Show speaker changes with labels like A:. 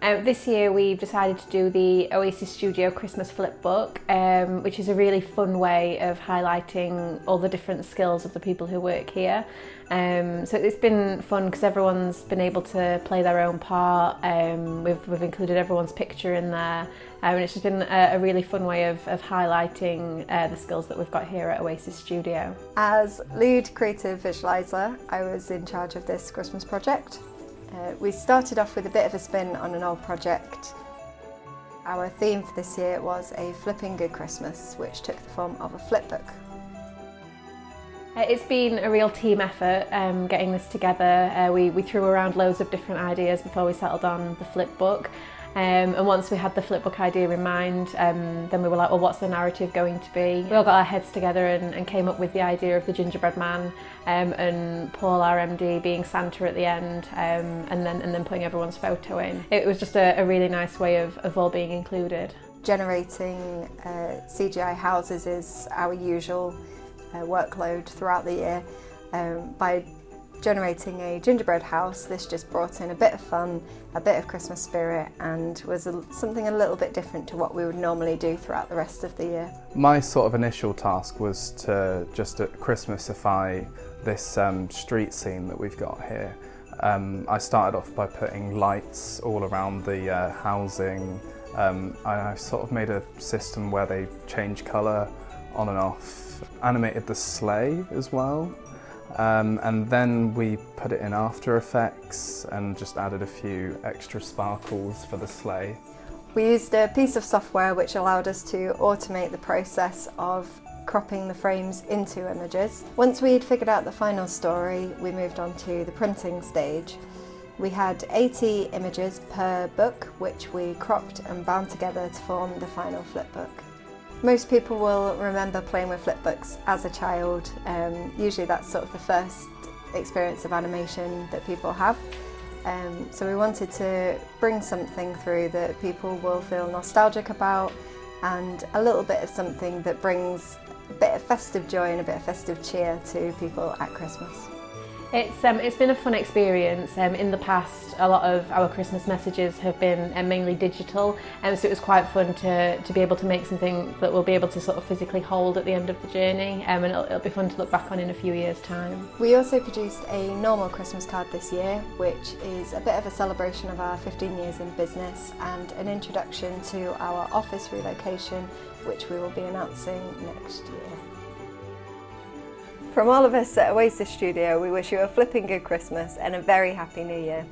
A: This year we've decided to do the Oasis Studio Christmas flipbook, which is a really fun way of highlighting all the different skills of the people who work here. So it's been fun because everyone's been able to play their own part. We've included everyone's picture in there, and it's just been a really fun way of highlighting the skills that we've got here at Oasis Studio.
B: As lead creative visualiser, I was in charge of this Christmas project. We started off with a bit of a spin on an old project. Our theme for this year was a flipping good Christmas, which took the form of a flipbook.
A: It's been a real team effort getting this together. We threw around loads of different ideas before we settled on the flipbook. And once we had the flipbook idea in mind, then we were like, well, what's the narrative going to be? We all got our heads together and came up with the idea of the gingerbread man, and Paul, our MD, being Santa at the end, and then putting everyone's photo in. It was just a really nice way of all being included.
B: Generating CGI houses is our usual workload throughout the year. By generating a gingerbread house, this just brought in a bit of fun, a bit of Christmas spirit, and was something a little bit different to what we would normally do throughout the rest of the year.
C: My sort of initial task was to just Christmasify this street scene that we've got here. I started off by putting lights all around the housing. I sort of made a system where they change colour on and off. Animated the sleigh as well. And then we put it in After Effects and just added a few extra sparkles for the sleigh.
B: We used a piece of software which allowed us to automate the process of cropping the frames into images. Once we'd figured out the final story, we moved on to the printing stage. We had 80 images per book, which we cropped and bound together to form the final flipbook. Most people will remember playing with flipbooks as a child. Usually that's sort of the first experience of animation that people have. So we wanted to bring something through that people will feel nostalgic about, and a little bit of something that brings a bit of festive joy and a bit of festive cheer to people at Christmas.
A: It's been a fun experience. In the past, a lot of our Christmas messages have been mainly digital, so it was quite fun to be able to make something that we'll be able to sort of physically hold at the end of the journey, and it'll be fun to look back on in a few years' time.
B: We also produced a normal Christmas card this year, which is a bit of a celebration of our 15 years in business and an introduction to our office relocation, which we will be announcing next year. From all of us at Oasis Studio, we wish you a flipping good Christmas and a very happy New Year.